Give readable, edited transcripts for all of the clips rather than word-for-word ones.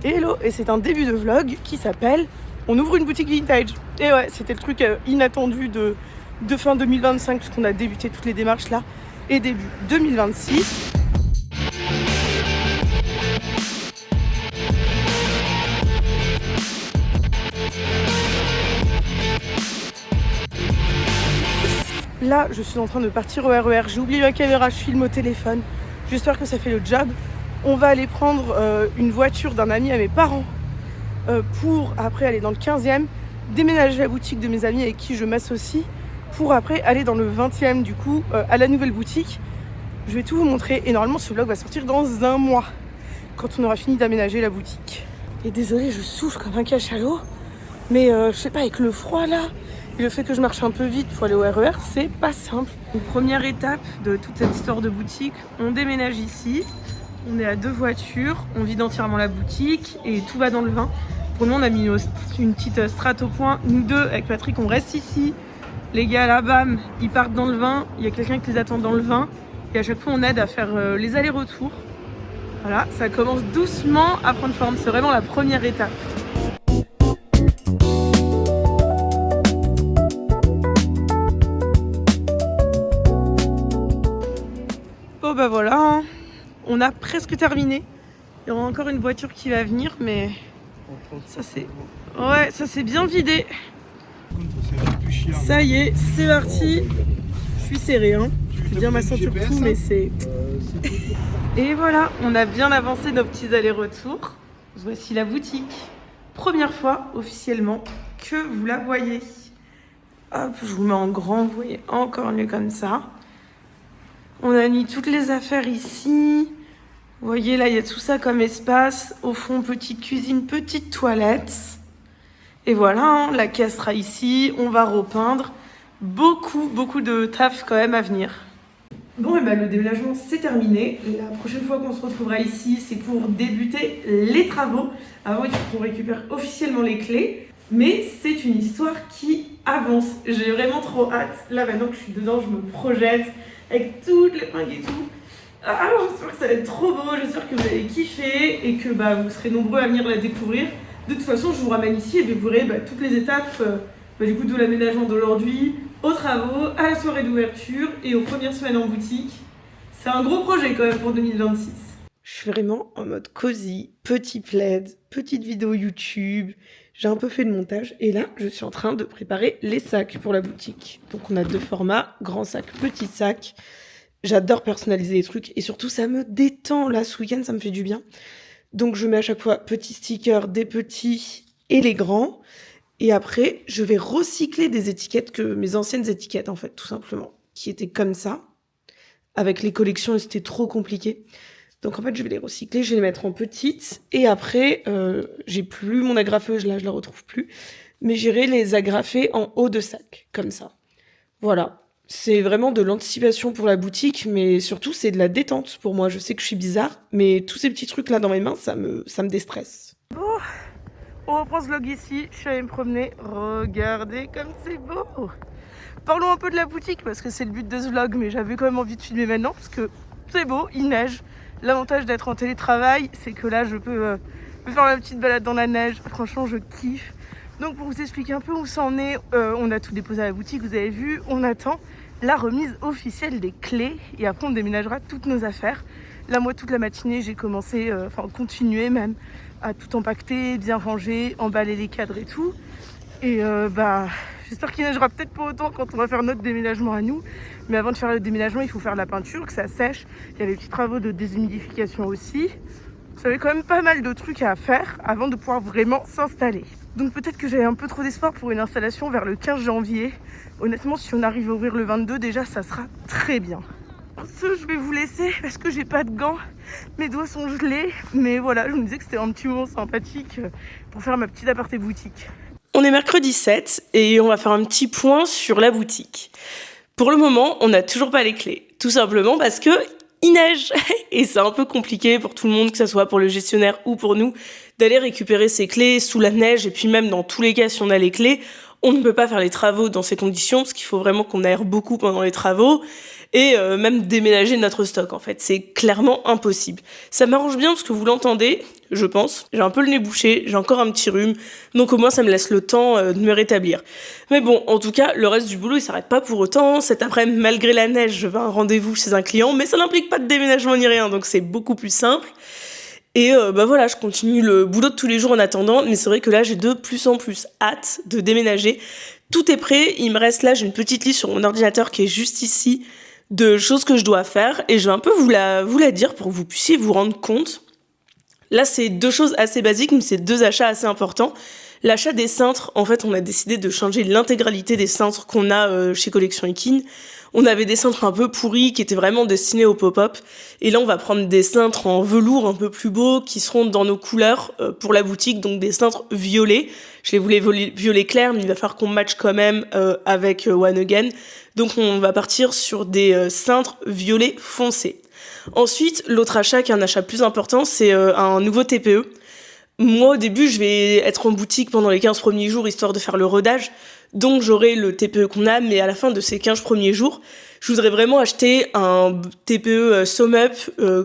Hello, et c'est un début de vlog qui s'appelle On ouvre une boutique vintage. Et ouais, c'était le truc inattendu de fin 2025 puisqu'on a débuté toutes les démarches là et début 2026. Là, je suis en train de partir au RER. J'ai oublié ma caméra, je filme au téléphone. J'espère que ça fait le job. On va aller prendre une voiture d'un ami à mes parents pour après aller dans le 15e, déménager la boutique de mes amis avec qui je m'associe pour après aller dans le 20e du coup à la nouvelle boutique. Je vais tout vous montrer et normalement ce vlog va sortir dans un mois quand on aura fini d'aménager la boutique. Et désolée, je souffle comme un cachalot, mais je sais pas, avec le froid là et le fait que je marche un peu vite pour aller au RER, c'est pas simple. Une première étape de toute cette histoire de boutique, on déménage ici. On est à 2 voitures, on vide entièrement la boutique et tout va dans le vin. Pour nous, on a mis une petite strate au point. Nous deux, avec Patrick, on reste ici. Les gars, là, bam, ils partent dans le vin. Il y a quelqu'un qui les attend dans le vin. Et à chaque fois, on aide à faire les allers-retours. Voilà, ça commence doucement à prendre forme. C'est vraiment la première étape. Bon, bah voilà, hein. On a presque terminé. Il y aura encore une voiture qui va venir, mais ça c'est... Ouais, ça c'est bien vidé. Ça y est, c'est parti. Je suis serrée, hein. Je fais bien ma ceinture tout, mais c'est... Et voilà, on a bien avancé nos petits allers-retours. Voici la boutique. Première fois, officiellement, que vous la voyez. Hop, je vous mets en grand, vous voyez encore mieux comme ça. On a mis toutes les affaires ici. Vous voyez, là, il y a tout ça comme espace. Au fond, petite cuisine, petite toilette. Et voilà, hein, la caisse sera ici. On va repeindre. Beaucoup de taf quand même à venir. Bon, et ben le déménagement, c'est terminé. La prochaine fois qu'on se retrouvera ici, c'est pour débuter les travaux. Avant, il faut qu'on récupère officiellement les clés. Mais c'est une histoire qui avance. J'ai vraiment trop hâte. Là, maintenant que je suis dedans, je me projette avec toutes les fringues et tout. Alors j'espère que ça va être trop beau, j'espère que vous allez kiffer et que vous serez nombreux à venir la découvrir. De toute façon, je vous ramène ici et vous verrez toutes les étapes du coup de l'aménagement d'aujourd'hui, aux travaux, à la soirée d'ouverture et aux premières semaines en boutique. C'est un gros projet quand même pour 2026. Je suis vraiment en mode cosy, petit plaid, petite vidéo YouTube. J'ai un peu fait le montage et là, je suis en train de préparer les sacs pour la boutique. Donc on a 2 formats, grand sac, petit sac. J'adore personnaliser les trucs et surtout ça me détend là ce week-end, ça me fait du bien. Donc je mets à chaque fois petits stickers, des petits et les grands. Et après, je vais recycler des étiquettes mes anciennes étiquettes en fait, tout simplement, qui étaient comme ça. Avec les collections, c'était trop compliqué. Donc en fait, je vais les recycler, je vais les mettre en petites. Et après, j'ai plus mon agrafeuse, là je la retrouve plus. Mais j'irai les agrafer en haut de sac, comme ça. Voilà. C'est vraiment de l'anticipation pour la boutique, mais surtout c'est de la détente pour moi. Je sais que je suis bizarre, mais tous ces petits trucs là dans mes mains, ça me déstresse. Bon, on reprend ce vlog ici. Je suis allée me promener. Regardez comme c'est beau. Parlons un peu de la boutique parce que c'est le but de ce vlog, mais j'avais quand même envie de filmer maintenant parce que c'est beau, il neige. L'avantage d'être en télétravail, c'est que là je peux faire ma petite balade dans la neige. Franchement, je kiffe. Donc pour vous expliquer un peu où ça en est, on a tout déposé à la boutique, vous avez vu, on attend la remise officielle des clés et après on déménagera toutes nos affaires. Là moi toute la matinée j'ai commencé, continué même à tout empaqueter, bien ranger, emballer les cadres et tout. Et j'espère qu'il neigera peut-être pas autant quand on va faire notre déménagement à nous. Mais avant de faire le déménagement, il faut faire la peinture, que ça sèche. Il y a les petits travaux de déshumidification aussi. Ça avait quand même pas mal de trucs à faire avant de pouvoir vraiment s'installer. Donc peut-être que j'avais un peu trop d'espoir pour une installation vers le 15 janvier. Honnêtement, si on arrive à ouvrir le 22, déjà, ça sera très bien. Pour ce, je vais vous laisser parce que j'ai pas de gants. Mes doigts sont gelés. Mais voilà, je me disais que c'était un petit moment sympathique pour faire ma petite aparté boutique. On est mercredi 7 et on va faire un petit point sur la boutique. Pour le moment, on n'a toujours pas les clés. Tout simplement parce que il neige et c'est un peu compliqué pour tout le monde, que ce soit pour le gestionnaire ou pour nous, d'aller récupérer ces clés sous la neige. Et puis même dans tous les cas, si on a les clés, on ne peut pas faire les travaux dans ces conditions parce qu'il faut vraiment qu'on aère beaucoup pendant les travaux. et même déménager notre stock en fait. C'est clairement impossible. Ça m'arrange bien parce que vous l'entendez, je pense. J'ai un peu le nez bouché, j'ai encore un petit rhume, donc au moins ça me laisse le temps de me rétablir. Mais bon, en tout cas, le reste du boulot il s'arrête pas pour autant. Cet après-midi, malgré la neige, je vais à un rendez-vous chez un client, mais ça n'implique pas de déménagement ni rien, donc c'est beaucoup plus simple. Et voilà, je continue le boulot de tous les jours en attendant, mais c'est vrai que là j'ai de plus en plus hâte de déménager. Tout est prêt, il me reste là, j'ai une petite liste sur mon ordinateur qui est juste ici de choses que je dois faire et je vais un peu vous la dire pour que vous puissiez vous rendre compte. Là c'est 2 choses assez basiques, mais c'est 2 achats assez importants. L'achat des cintres, en fait on a décidé de changer l'intégralité des cintres qu'on a chez Collection Ekin. On avait des cintres un peu pourris qui étaient vraiment destinés au pop-up. Et là, on va prendre des cintres en velours un peu plus beaux qui seront dans nos couleurs pour la boutique. Donc des cintres violets. Je les voulais violet clair, mais il va falloir qu'on matche quand même avec One Again. Donc on va partir sur des cintres violets foncés. Ensuite, l'autre achat qui est un achat plus important, c'est un nouveau TPE. Moi, au début, je vais être en boutique pendant les 15 premiers jours, histoire de faire le rodage. Donc, j'aurai le TPE qu'on a, mais à la fin de ces 15 premiers jours, je voudrais vraiment acheter un TPE Sum Up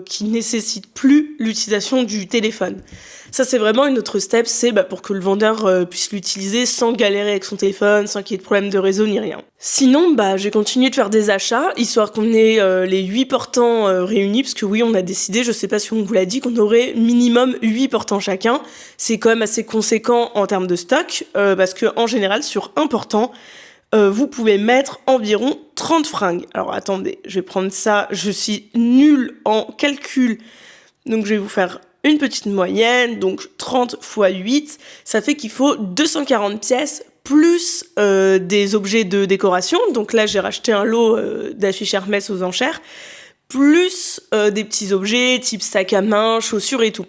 qui nécessite plus l'utilisation du téléphone. Ça, c'est vraiment une autre step, c'est pour que le vendeur puisse l'utiliser sans galérer avec son téléphone, sans qu'il y ait de problème de réseau ni rien. Sinon, j'ai continué de faire des achats, histoire qu'on ait les 8 portants réunis, parce que oui, on a décidé, je sais pas si on vous l'a dit, qu'on aurait minimum 8 portants chacun. C'est quand même assez conséquent en termes de stock, parce que en général, sur un portant, vous pouvez mettre environ 30 fringues. Alors attendez, je vais prendre ça, je suis nulle en calcul, donc je vais vous faire une petite moyenne, donc 30 x 8, ça fait qu'il faut 240 pièces plus des objets de décoration. Donc là, j'ai racheté un lot d'affiches Hermès aux enchères, plus des petits objets type sac à main, chaussures et tout.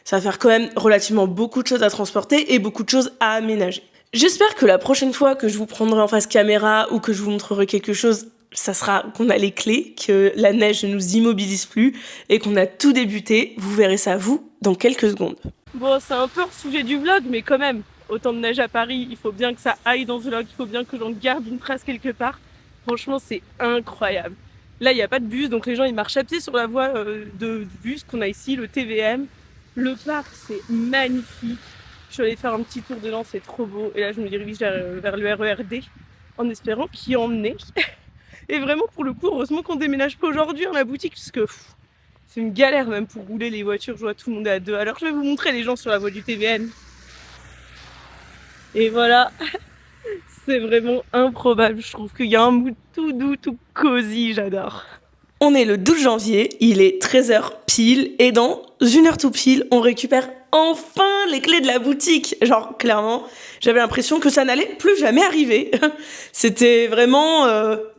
Ça va faire quand même relativement beaucoup de choses à transporter et beaucoup de choses à aménager. J'espère que la prochaine fois que je vous prendrai en face caméra ou que je vous montrerai quelque chose, ça sera qu'on a les clés, que la neige ne nous immobilise plus et qu'on a tout débuté. Vous verrez ça, vous, dans quelques secondes. Bon, c'est un peu hors sujet du vlog, mais quand même, autant de neige à Paris, il faut bien que ça aille dans ce vlog, il faut bien que j'en garde une trace quelque part. Franchement, c'est incroyable. Là, il n'y a pas de bus, donc les gens, ils marchent à pied sur la voie de bus qu'on a ici, le TVM. Le parc, c'est magnifique. Je suis allée faire un petit tour dedans, c'est trop beau. Et là, je me dirige vers le RERD en espérant qu'il y en ait. Et vraiment, pour le coup, heureusement qu'on déménage pas aujourd'hui la boutique, parce que c'est une galère même pour rouler les voitures. Je vois tout le monde à 2. Alors, je vais vous montrer les gens sur la voie du TVN. Et voilà, c'est vraiment improbable. Je trouve qu'il y a un mood tout doux, tout cosy, j'adore. On est le 12 janvier, il est 13h pile, et dans 1h tout pile, on récupère enfin les clés de la boutique. Genre, clairement, j'avais l'impression que ça n'allait plus jamais arriver. C'était vraiment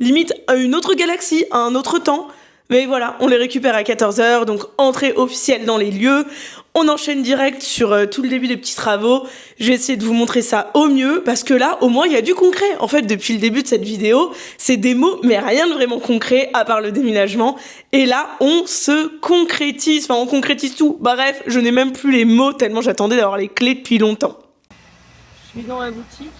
limite à une autre galaxie, à un autre temps. Mais voilà, on les récupère à 14h, donc entrée officielle dans les lieux. On enchaîne direct sur tout le début des petits travaux. Je vais essayer de vous montrer ça au mieux, parce que là, au moins, il y a du concret. En fait, depuis le début de cette vidéo, c'est des mots, mais rien de vraiment concret, à part le déménagement. Et là, on se concrétise, enfin, on concrétise tout. Bref, je n'ai même plus les mots, tellement j'attendais d'avoir les clés depuis longtemps. Je suis dans la boutique,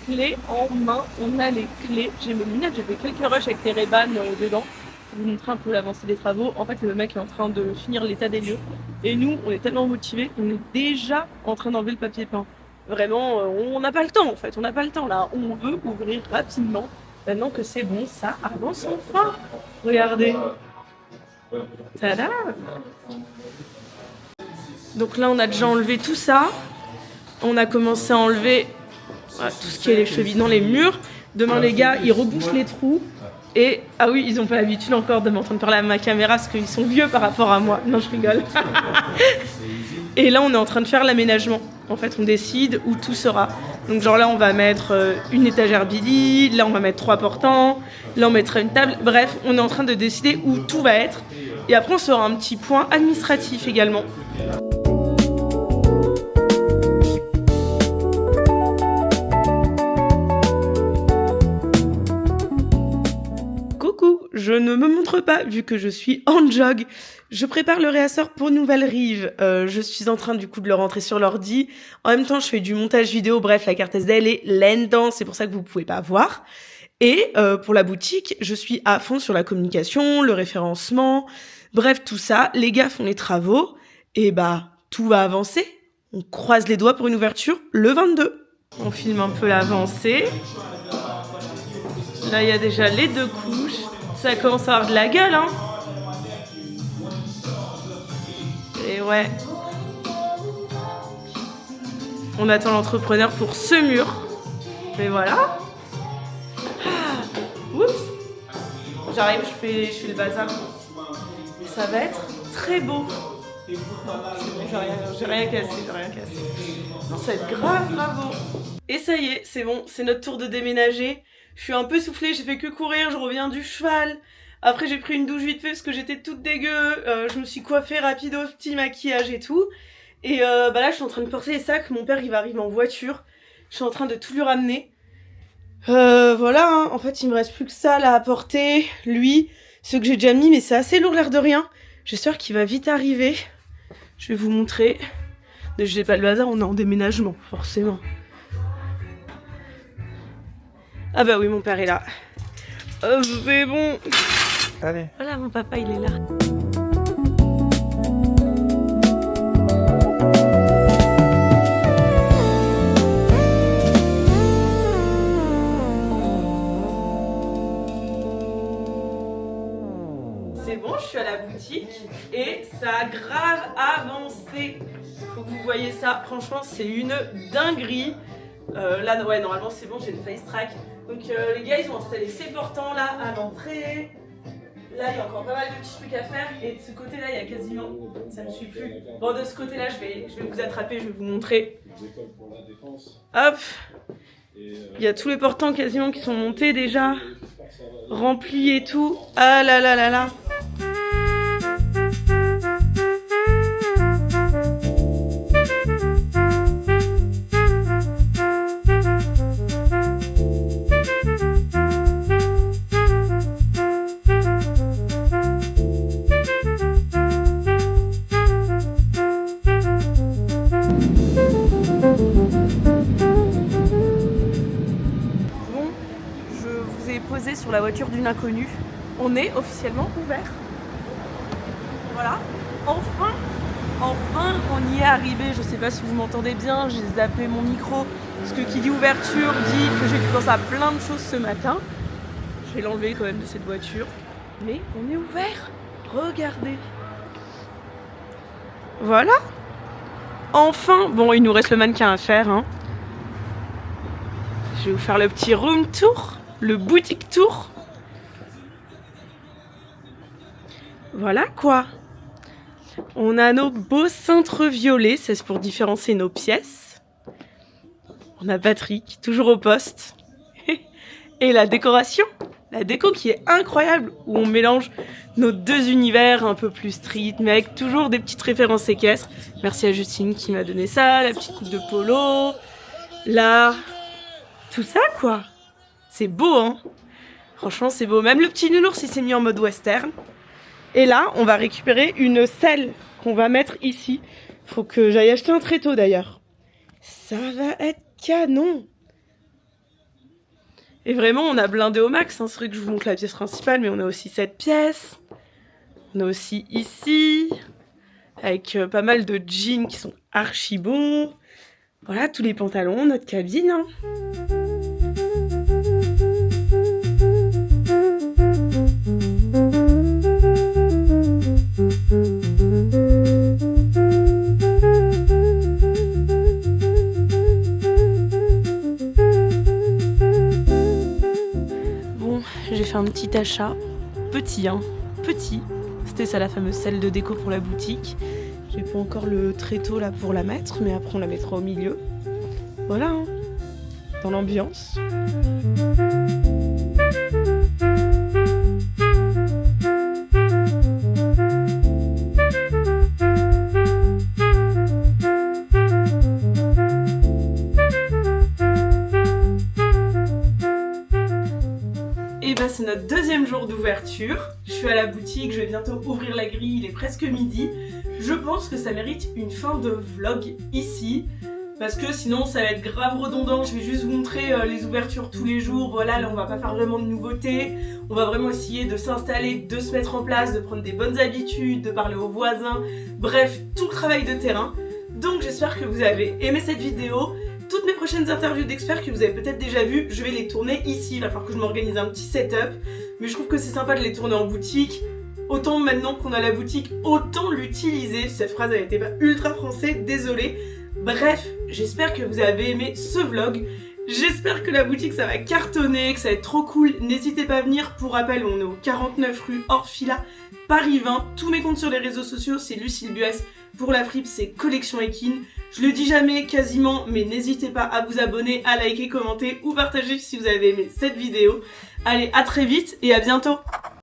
clés en main, on a les clés. J'ai mes lunettes, j'ai fait quelques rushs avec les Ray-Ban dedans. Vous montrer un peu l'avancée des travaux. En fait, le mec est en train de finir l'état des lieux. Et nous, on est tellement motivés qu'on est déjà en train d'enlever le papier peint. Vraiment, on n'a pas le temps en fait. On n'a pas le temps là. On veut ouvrir rapidement. Maintenant que c'est bon, ça avance enfin. Regardez. Tada! Donc là, on a déjà enlevé tout ça. On a commencé à enlever tout ce qui est les chevilles dans les murs. Demain, les gars, ils rebouchent les trous. Et, ah oui, ils n'ont pas l'habitude encore de m'entendre parler à ma caméra parce qu'ils sont vieux par rapport à moi. Non, je rigole. Et là, on est en train de faire l'aménagement. En fait, on décide où tout sera. Donc, genre là, on va mettre une étagère Billy. Là, on va mettre 3 portants. Là, on mettra une table. Bref, on est en train de décider où tout va être. Et après, on sera un petit point administratif également. Je ne me montre pas vu que je suis en jog. Je prépare le réassort pour Nouvelle Rive. Je suis en train du coup de le rentrer sur l'ordi. En même temps, je fais du montage vidéo. Bref, la carte SD elle est lente, c'est pour ça que vous pouvez pas voir. Et pour la boutique, je suis à fond sur la communication, le référencement, bref, tout ça. Les gars font les travaux et bah tout va avancer. On croise les doigts pour une ouverture le 22. On filme un peu l'avancée. Là, il y a déjà les 2 couches. Ça commence à avoir de la gueule, hein. Et ouais. On attend l'entrepreneur pour ce mur. Et voilà. Oups. J'arrive, je fais le bazar. Ça va être très beau. J'ai rien cassé. Non, ça va être grave beau. Et ça y est, c'est bon, c'est notre tour de déménager. Je suis un peu soufflée, j'ai fait que courir, je reviens du cheval. Après j'ai pris une douche vite fait parce que j'étais toute dégueu. Je me suis coiffée rapido, petit maquillage et tout. Et bah là je suis en train de porter les sacs, mon père il va arriver en voiture. Je suis en train de tout lui ramener. Voilà, hein. En fait il me reste plus que ça là à porter. Lui, ceux que j'ai déjà mis, mais c'est assez lourd l'air de rien. J'espère qu'il va vite arriver. Je vais vous montrer. Ne jetez pas le bazar, on est en déménagement, forcément. Ah bah oui, mon père est là. C'est bon. Allez. Voilà, mon papa, il est là. C'est bon, je suis à la boutique et ça a grave avancé. Faut que vous voyez ça. Franchement, c'est une dinguerie. Là, ouais, normalement, c'est bon, j'ai le face track. Donc, les gars, ils ont installé ces portants là à l'entrée. Là, il y a encore pas mal de petits trucs à faire. Et de ce côté-là, il y a quasiment. Ça ne suit plus. Bon, de ce côté-là, je vais vous attraper, je vais vous montrer. Hop! Il y a tous les portants quasiment qui sont montés déjà. Remplis et tout. Ah là là là là! Sur la voiture d'une inconnue. On est officiellement ouvert. Voilà. Enfin, on y est arrivé. Je sais pas si vous m'entendez bien, j'ai zappé mon micro. Parce que qui dit ouverture dit que j'ai pu penser à plein de choses ce matin. Je vais l'enlever quand même de cette voiture. Mais on est ouvert. Regardez. Voilà. Enfin. Bon, il nous reste le mannequin à faire. Hein. Je vais vous faire le petit room tour. Le boutique tour. Voilà quoi. On a nos beaux cintres violets, c'est pour différencier nos pièces. On a Patrick, toujours au poste. Et la décoration. La déco qui est incroyable, où on mélange nos 2 univers un peu plus street, mais avec toujours des petites références équestres. Merci à Justine qui m'a donné ça, la petite coupe de polo. Là, tout ça quoi. C'est beau, hein. Franchement, c'est beau. Même le petit nounours, il s'est mis en mode western. Et là, on va récupérer une selle qu'on va mettre ici. Faut que j'aille acheter un tréteau, d'ailleurs. Ça va être canon. Et vraiment, on a blindé au max. Hein. C'est vrai que je vous montre la pièce principale, mais on a aussi cette pièce. On a aussi ici, avec pas mal de jeans qui sont archi beaux. Voilà, tous les pantalons, notre cabine, hein. J'ai fait un petit achat, petit hein, petit. C'était ça la fameuse selle de déco pour la boutique. J'ai pas encore le tréteau là pour la mettre, mais après on la mettra au milieu. Voilà, hein, dans l'ambiance. Et bah c'est notre 2e jour d'ouverture. Je suis à la boutique, je vais bientôt ouvrir la grille, il est presque midi. Je pense que ça mérite une fin de vlog ici. parce que sinon ça va être grave redondant. Je vais juste vous montrer les ouvertures tous les jours. Voilà, là on va pas faire vraiment de nouveautés. On va vraiment essayer de s'installer, de se mettre en place, de prendre des bonnes habitudes, de parler aux voisins. Bref, tout le travail de terrain. Donc j'espère que vous avez aimé cette vidéo. Toutes mes prochaines interviews d'experts que vous avez peut-être déjà vues, je vais les tourner ici. Il va falloir que je m'organise un petit setup. Mais je trouve que c'est sympa de les tourner en boutique. Autant maintenant qu'on a la boutique, autant l'utiliser. Cette phrase elle était pas ultra français, désolée. Bref, j'espère que vous avez aimé ce vlog. J'espère que la boutique ça va cartonner, que ça va être trop cool. N'hésitez pas à venir. Pour rappel, on est au 49 rue Orfila, Paris 20. Tous mes comptes sur les réseaux sociaux, c'est Lucille Buès. Pour la fripe, c'est Collection Ekin. Je le dis jamais, quasiment, mais n'hésitez pas à vous abonner, à liker, commenter ou partager si vous avez aimé cette vidéo. Allez, à très vite et à bientôt.